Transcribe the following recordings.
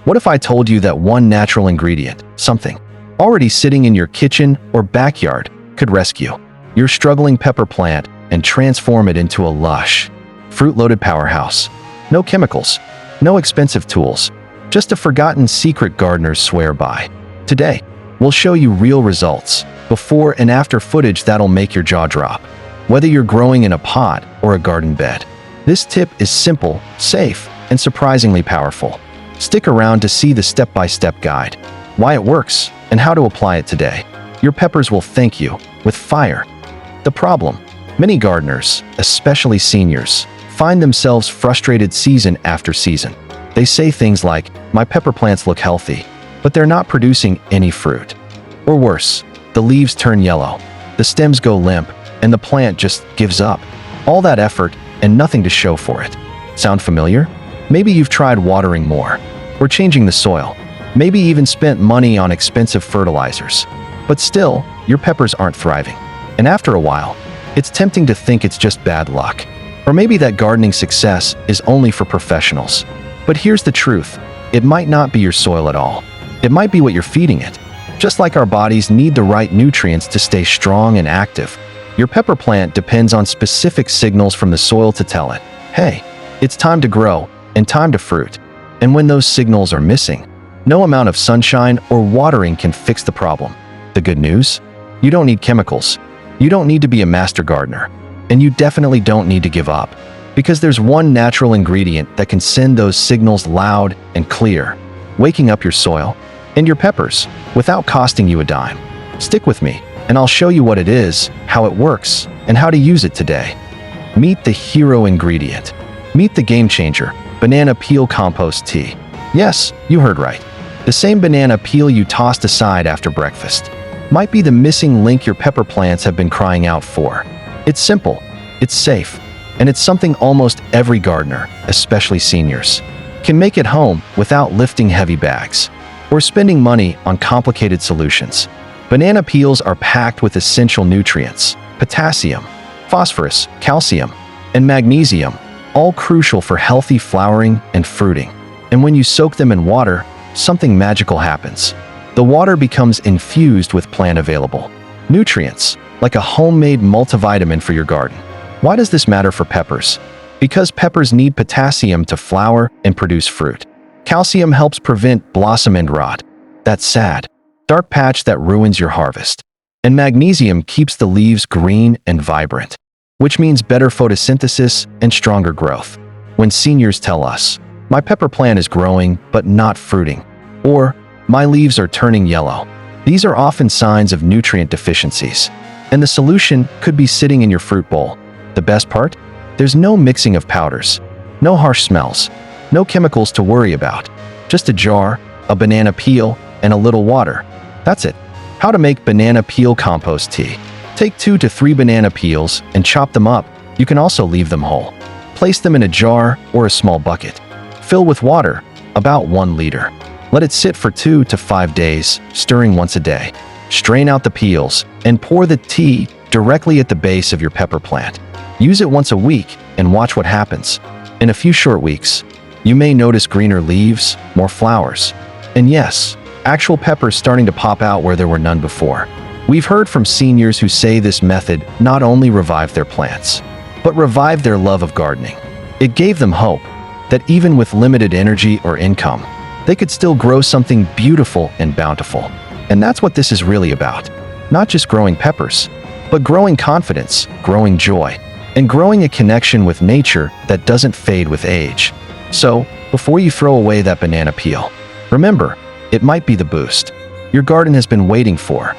What if I told you that one natural ingredient, something already sitting in your kitchen or backyard, could rescue your struggling pepper plant and transform it into a lush, fruit-loaded powerhouse? No chemicals, no expensive tools, just a forgotten secret gardeners swear by. Today, we'll show you real results, before and after footage that'll make your jaw drop. Whether you're growing in a pot or a garden bed, this tip is simple, safe, and surprisingly powerful. Stick around to see the step-by-step guide, why it works, and how to apply it today. Your peppers will thank you with fire. The problem: many gardeners, especially seniors, find themselves frustrated season after season. They say things like, "My pepper plants look healthy, but they're not producing any fruit." Or worse, the leaves turn yellow, the stems go limp, and the plant just gives up. All that effort and nothing to show for it. Sound familiar? Maybe you've tried watering more, or changing the soil, maybe even spent money on expensive fertilizers. But still, your peppers aren't thriving. And after a while, it's tempting to think it's just bad luck. Or maybe that gardening success is only for professionals. But here's the truth: it might not be your soil at all. It might be what you're feeding it. Just like our bodies need the right nutrients to stay strong and active, your pepper plant depends on specific signals from the soil to tell it, hey, it's time to grow and time to fruit. And when those signals are missing, no amount of sunshine or watering can fix the problem. The good news? You don't need chemicals. You don't need to be a master gardener. And you definitely don't need to give up. Because there's one natural ingredient that can send those signals loud and clear, waking up your soil and your peppers without costing you a dime. Stick with me, and I'll show you what it is, how it works, and how to use it today. Meet the hero ingredient. Meet the game changer, banana peel compost tea. Yes, you heard right. The same banana peel you tossed aside after breakfast might be the missing link your pepper plants have been crying out for. It's simple, it's safe, and it's something almost every gardener, especially seniors, can make at home without lifting heavy bags or spending money on complicated solutions. Banana peels are packed with essential nutrients: potassium, phosphorus, calcium, and magnesium, all crucial for healthy flowering and fruiting. And when you soak them in water, something magical happens. The water becomes infused with plant-available nutrients, like a homemade multivitamin for your garden. Why does this matter for peppers? Because peppers need potassium to flower and produce fruit. Calcium helps prevent blossom end rot, that sad, dark patch that ruins your harvest. And magnesium keeps the leaves green and vibrant, which means better photosynthesis and stronger growth. When seniors tell us, "My pepper plant is growing but not fruiting," or "My leaves are turning yellow," these are often signs of nutrient deficiencies. And the solution could be sitting in your fruit bowl. The best part? There's no mixing of powders, no harsh smells, no chemicals to worry about. Just a jar, a banana peel, and a little water. That's it. How to make banana peel compost tea. Take 2 to 3 banana peels and chop them up. You can also leave them whole. Place them in a jar or a small bucket. Fill with water, about 1 liter. Let it sit for 2 to 5 days, stirring once a day. Strain out the peels and pour the tea directly at the base of your pepper plant. Use it once a week and watch what happens. In a few short weeks, you may notice greener leaves, more flowers, and yes, actual peppers starting to pop out where there were none before. We've heard from seniors who say this method not only revived their plants, but revived their love of gardening. It gave them hope that even with limited energy or income, they could still grow something beautiful and bountiful. And that's what this is really about. Not just growing peppers, but growing confidence, growing joy, and growing a connection with nature that doesn't fade with age. So, before you throw away that banana peel, remember, it might be the boost your garden has been waiting for.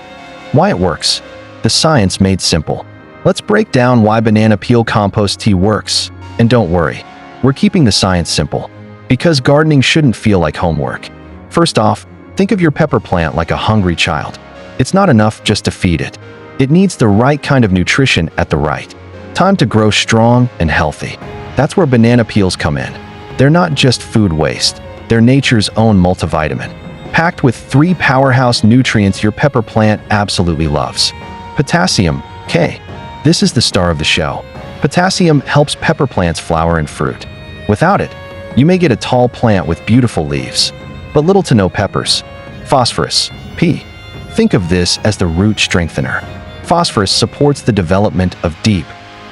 Why it works. The science made simple. Let's break down why banana peel compost tea works. And don't worry, we're keeping the science simple, because gardening shouldn't feel like homework. First off, think of your pepper plant like a hungry child. It's not enough just to feed it. It needs the right kind of nutrition at the right time to grow strong and healthy. That's where banana peels come in. They're not just food waste. They're nature's own multivitamin, packed with 3 powerhouse nutrients your pepper plant absolutely loves. Potassium, K. This is the star of the show. Potassium helps pepper plants flower and fruit. Without it, you may get a tall plant with beautiful leaves, but little to no peppers. Phosphorus, P. Think of this as the root strengthener. Phosphorus supports the development of deep,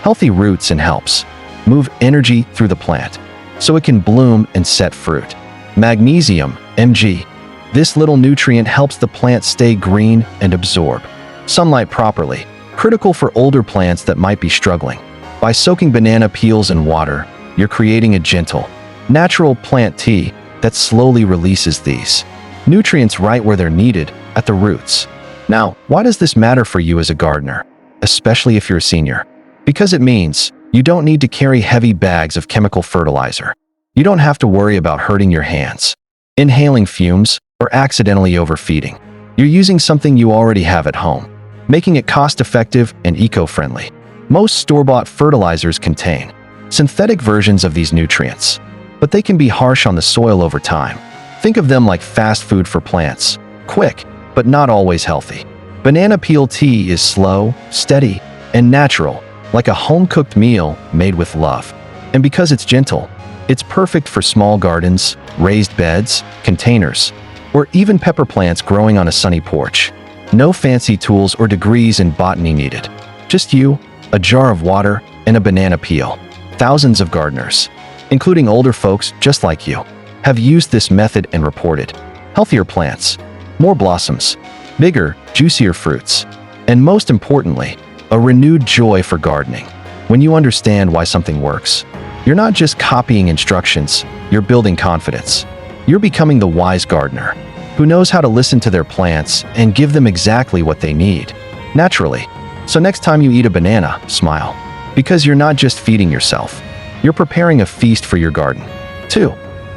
healthy roots and helps move energy through the plant so it can bloom and set fruit. Magnesium, Mg. This little nutrient helps the plant stay green and absorb sunlight properly, critical for older plants that might be struggling. By soaking banana peels in water, you're creating a gentle, natural plant tea that slowly releases these nutrients right where they're needed, at the roots. Now, why does this matter for you as a gardener, especially if you're a senior? Because it means you don't need to carry heavy bags of chemical fertilizer. You don't have to worry about hurting your hands, inhaling fumes, or accidentally overfeeding. You're using something you already have at home, making it cost-effective and eco-friendly. Most store-bought fertilizers contain synthetic versions of these nutrients, but they can be harsh on the soil over time. Think of them like fast food for plants, quick, but not always healthy. Banana peel tea is slow, steady, and natural, like a home-cooked meal made with love. And because it's gentle, it's perfect for small gardens, raised beds, containers, or even pepper plants growing on a sunny porch. No fancy tools or degrees in botany needed. Just you, a jar of water, and a banana peel. Thousands of gardeners, including older folks just like you, have used this method and reported healthier plants, more blossoms, bigger, juicier fruits, and most importantly, a renewed joy for gardening. When you understand why something works, you're not just copying instructions, you're building confidence. You're becoming the wise gardener who knows how to listen to their plants and give them exactly what they need, naturally. So next time you eat a banana, smile, because you're not just feeding yourself, you're preparing a feast for your garden. 2.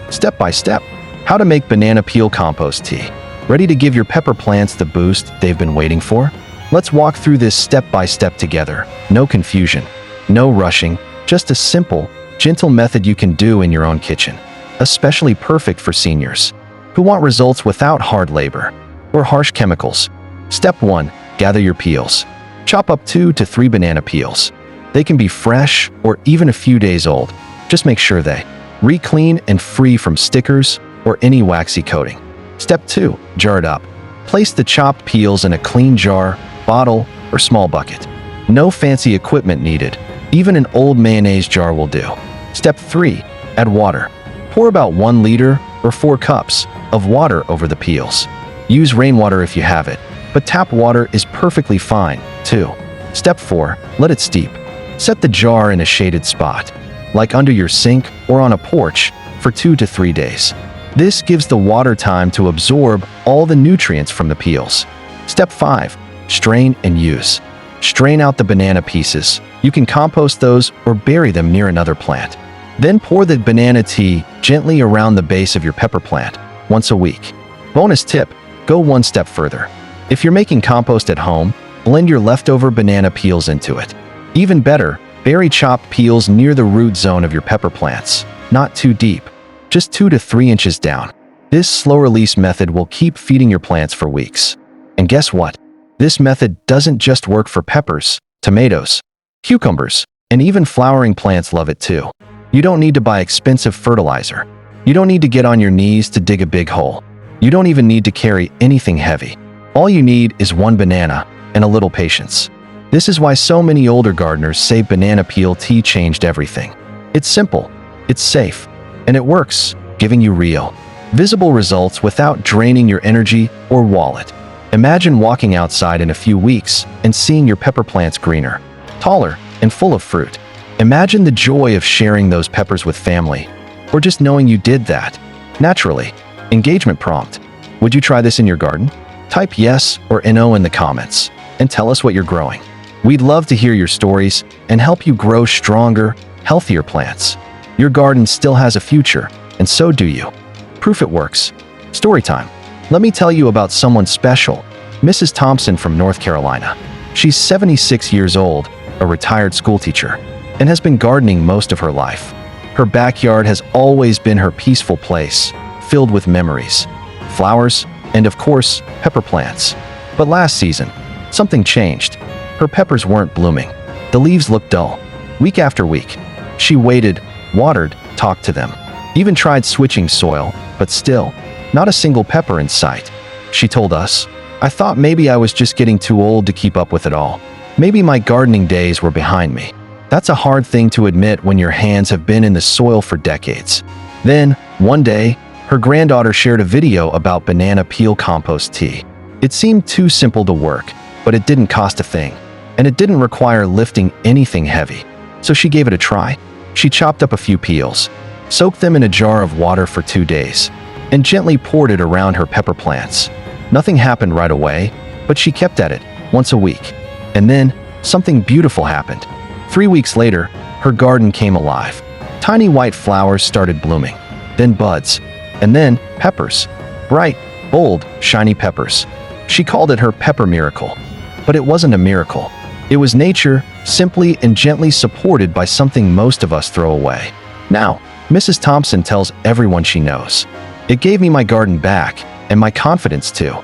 Step by step, how to make banana peel compost tea. Ready to give your pepper plants the boost they've been waiting for? Let's walk through this step by step together. No confusion, no rushing, just a simple, gentle method you can do in your own kitchen. Especially perfect for seniors who want results without hard labor or harsh chemicals. Step 1. Gather your peels. Chop up 2 to 3 banana peels. They can be fresh or even a few days old. Just make sure they re-clean and free from stickers or any waxy coating. Step 2. Jar it up. Place the chopped peels in a clean jar, bottle, or small bucket. No fancy equipment needed. Even an old mayonnaise jar will do. Step 3. Add water. Pour about 1 liter or 4 cups of water over the peels. Use rainwater if you have it, but tap water is perfectly fine, too. Step 4. Let it steep. Set the jar in a shaded spot, like under your sink or on a porch, for 2 to 3 days. This gives the water time to absorb all the nutrients from the peels. Step 5. Strain and use. Strain out the banana pieces. You can compost those or bury them near another plant. Then pour the banana tea gently around the base of your pepper plant once a week. Bonus tip, go one step further. If you're making compost at home, blend your leftover banana peels into it. Even better, bury chopped peels near the root zone of your pepper plants, not too deep, just 2 to 3 inches down. This slow-release method will keep feeding your plants for weeks. And guess what? This method doesn't just work for peppers, tomatoes, cucumbers, and even flowering plants love it too. You don't need to buy expensive fertilizer. You don't need to get on your knees to dig a big hole. You don't even need to carry anything heavy. All you need is 1 banana and a little patience. This is why so many older gardeners say banana peel tea changed everything. It's simple, it's safe, and it works, giving you real, visible results without draining your energy or wallet. Imagine walking outside in a few weeks and seeing your pepper plants greener, taller, and full of fruit. Imagine the joy of sharing those peppers with family, or just knowing you did that. Naturally. Engagement prompt. Would you try this in your garden? Type yes or no in the comments, and tell us what you're growing. We'd love to hear your stories and help you grow stronger, healthier plants. Your garden still has a future, and so do you. Proof it works. Story time. Let me tell you about someone special, Mrs. Thompson from North Carolina. She's 76 years old, a retired schoolteacher, and has been gardening most of her life. Her backyard has always been her peaceful place, filled with memories, flowers, and of course, pepper plants. But last season, something changed. Her peppers weren't blooming. The leaves looked dull. Week after week, she waited, watered, talked to them, even tried switching soil, but still, Not a single pepper in sight. She told us, "I thought maybe I was just getting too old to keep up with it all. Maybe my gardening days were behind me." That's a hard thing to admit when your hands have been in the soil for decades. Then, one day, her granddaughter shared a video about banana peel compost tea. It seemed too simple to work, but it didn't cost a thing, and it didn't require lifting anything heavy. So she gave it a try. She chopped up a few peels, soaked them in a jar of water for 2 days, and gently poured it around her pepper plants. Nothing happened right away, but she kept at it once a week. And then, something beautiful happened. 3 weeks later, her garden came alive. Tiny white flowers started blooming, then buds, and then peppers. Bright, bold, shiny peppers. She called it her pepper miracle. But it wasn't a miracle. It was nature, simply and gently supported by something most of us throw away. Now, Mrs. Thompson tells everyone she knows, "It gave me my garden back, and my confidence too."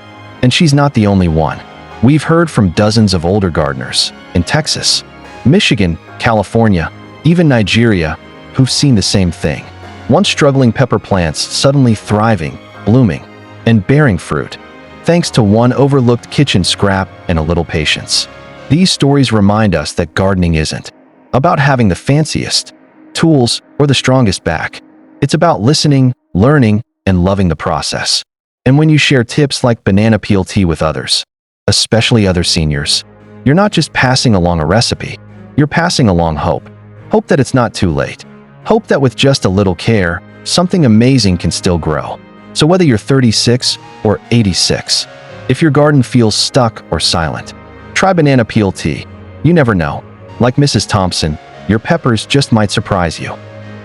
And she's not the only one. We've heard from dozens of older gardeners in Texas, Michigan, California, even Nigeria, who've seen the same thing. Once struggling pepper plants suddenly thriving, blooming, and bearing fruit, thanks to one overlooked kitchen scrap and a little patience. These stories remind us that gardening isn't about having the fanciest tools or the strongest back. It's about listening, learning, and loving the process. And when you share tips like banana peel tea with others, especially other seniors, you're not just passing along a recipe, you're passing along hope. Hope that it's not too late. Hope that with just a little care, something amazing can still grow. So whether you're 36 or 86, if your garden feels stuck or silent, try banana peel tea. You never know. Like Mrs. Thompson, your peppers just might surprise you.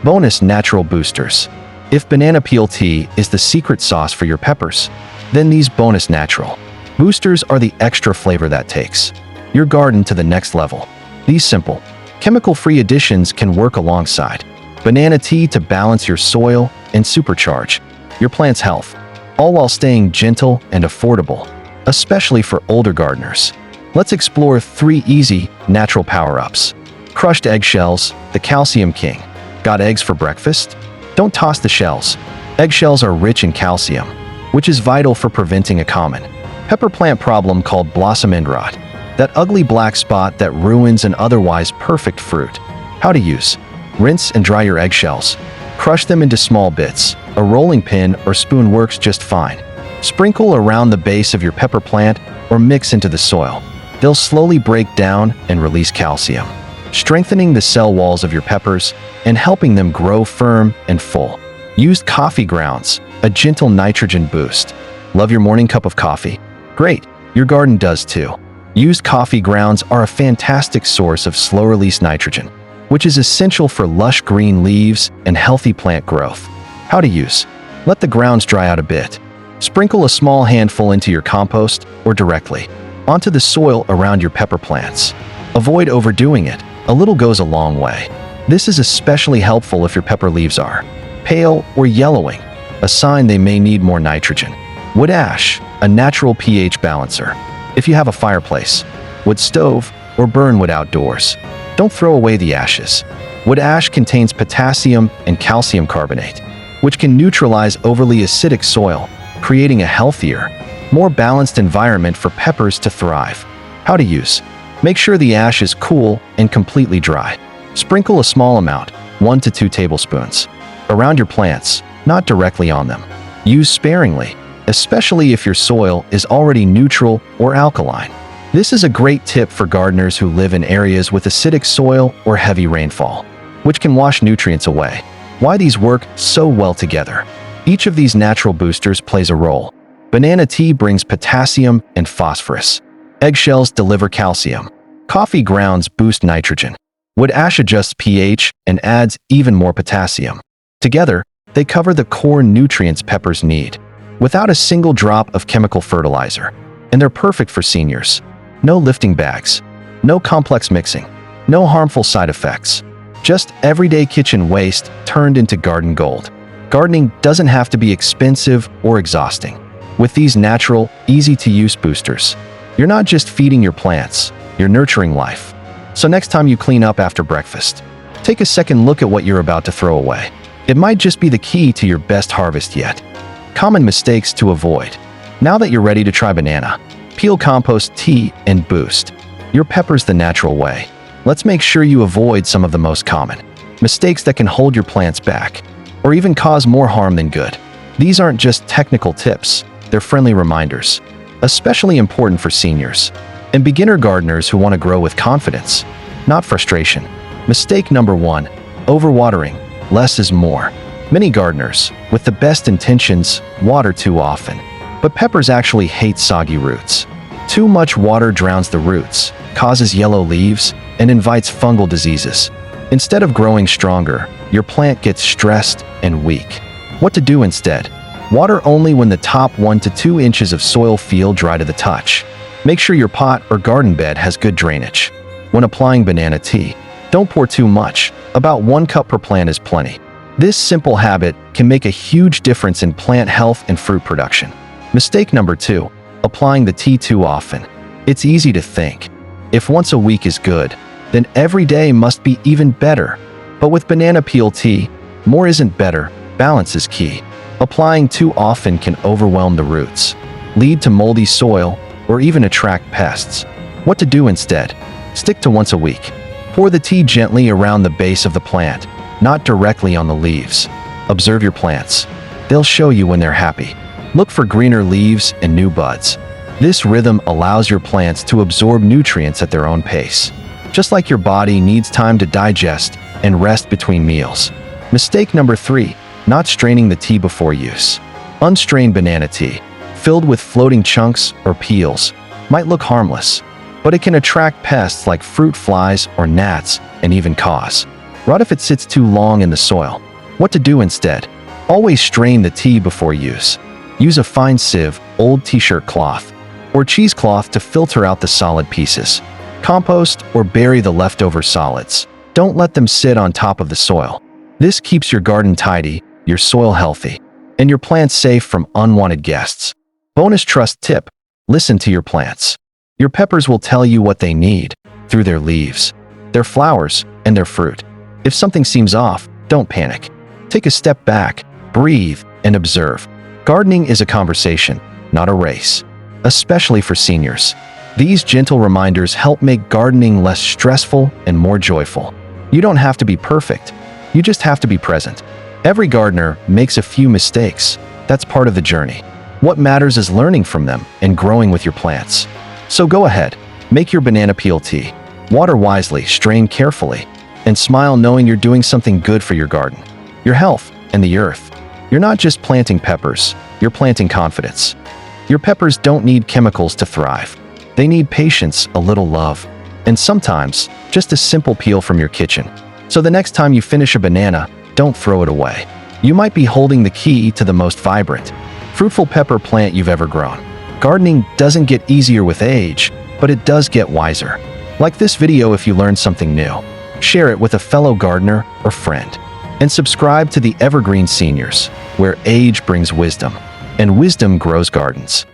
Bonus natural boosters. If banana peel tea is the secret sauce for your peppers, then these bonus natural boosters are the extra flavor that takes your garden to the next level. These simple, chemical-free additions can work alongside banana tea to balance your soil and supercharge your plant's health, all while staying gentle and affordable, especially for older gardeners. Let's explore 3 easy, natural power-ups. Crushed eggshells, the calcium king. Got eggs for breakfast? Don't toss the shells. Eggshells are rich in calcium, which is vital for preventing a common pepper plant problem called blossom end rot, that ugly black spot that ruins an otherwise perfect fruit. How to use. Rinse and dry your eggshells. Crush them into small bits. A rolling pin or spoon works just fine. Sprinkle around the base of your pepper plant or mix into the soil. They'll slowly break down and release calcium, strengthening the cell walls of your peppers and helping them grow firm and full. Use coffee grounds, a gentle nitrogen boost. Love your morning cup of coffee? Great, your garden does too. Used coffee grounds are a fantastic source of slow-release nitrogen, which is essential for lush green leaves and healthy plant growth. How to use. Let the grounds dry out a bit. Sprinkle a small handful into your compost or directly onto the soil around your pepper plants. Avoid overdoing it. A little goes a long way. This is especially helpful if your pepper leaves are pale or yellowing, a sign they may need more nitrogen. Wood ash, a natural pH balancer. If you have a fireplace, wood stove, or burn wood outdoors, don't throw away the ashes. Wood ash contains potassium and calcium carbonate, which can neutralize overly acidic soil, creating a healthier, more balanced environment for peppers to thrive. How to use. Make sure the ash is cool and completely dry. Sprinkle a small amount, 1 to 2 tablespoons, around your plants, not directly on them. Use sparingly, especially if your soil is already neutral or alkaline. This is a great tip for gardeners who live in areas with acidic soil or heavy rainfall, which can wash nutrients away. Why these work so well together. Each of these natural boosters plays a role. Banana tea brings potassium and phosphorus. Eggshells deliver calcium. Coffee grounds boost nitrogen. Wood ash adjusts pH and adds even more potassium. Together, they cover the core nutrients peppers need, without a single drop of chemical fertilizer. And they're perfect for seniors. No lifting bags, no complex mixing, no harmful side effects. Just everyday kitchen waste turned into garden gold. Gardening doesn't have to be expensive or exhausting. With these natural, easy-to-use boosters, you're not just feeding your plants, you're nurturing life. So next time you clean up after breakfast, take a second look at what you're about to throw away. It might just be the key to your best harvest yet. Common mistakes to avoid. Now that you're ready to try banana, peel, compost, tea, and boost your peppers the natural way. Let's make sure you avoid some of the most common mistakes that can hold your plants back or even cause more harm than good. These aren't just technical tips, they're friendly reminders, especially important for seniors and beginner gardeners who want to grow with confidence, not frustration. Mistake number 1, overwatering. Less is more. Many gardeners, with the best intentions, water too often. But peppers actually hate soggy roots. Too much water drowns the roots, causes yellow leaves, and invites fungal diseases. Instead of growing stronger, your plant gets stressed and weak. What to do instead? Water only when the top 1 to 2 inches of soil feel dry to the touch. Make sure your pot or garden bed has good drainage. When applying banana tea, don't pour too much. About 1 cup per plant is plenty. This simple habit can make a huge difference in plant health and fruit production. Mistake number 2, applying the tea too often. It's easy to think, if once a week is good, then every day must be even better. But with banana peel tea, more isn't better, balance is key. Applying too often can overwhelm the roots, lead to moldy soil, or even attract pests. What to do instead? Stick to once a week. Pour the tea gently around the base of the plant, not directly on the leaves. Observe your plants. They'll show you when they're happy. Look for greener leaves and new buds. This rhythm allows your plants to absorb nutrients at their own pace, just like your body needs time to digest and rest between meals. Mistake number 3, not straining the tea before use. Unstrained banana tea, filled with floating chunks or peels, might look harmless, but it can attract pests like fruit flies or gnats and even cause rot if it sits too long in the soil. What to do instead? Always strain the tea before use. Use a fine sieve, old t-shirt cloth, or cheesecloth to filter out the solid pieces. Compost or bury the leftover solids. Don't let them sit on top of the soil. This keeps your garden tidy, your soil healthy, and your plants safe from unwanted guests. Bonus trust tip: listen to your plants. Your peppers will tell you what they need through their leaves, their flowers, and their fruit. If something seems off, don't panic. Take a step back, breathe, and observe. Gardening is a conversation, not a race, especially for seniors. These gentle reminders help make gardening less stressful and more joyful. You don't have to be perfect, you just have to be present. Every gardener makes a few mistakes. That's part of the journey. What matters is learning from them and growing with your plants. So go ahead, make your banana peel tea. Water wisely, strain carefully, and smile knowing you're doing something good for your garden, your health, and the earth. You're not just planting peppers, you're planting confidence. Your peppers don't need chemicals to thrive. They need patience, a little love, and sometimes just a simple peel from your kitchen. So the next time you finish a banana, don't throw it away. You might be holding the key to the most vibrant, fruitful pepper plant you've ever grown. Gardening doesn't get easier with age, but it does get wiser. Like this video if you learned something new. Share it with a fellow gardener or friend. And subscribe to the Evergreen Seniors, where age brings wisdom, and wisdom grows gardens.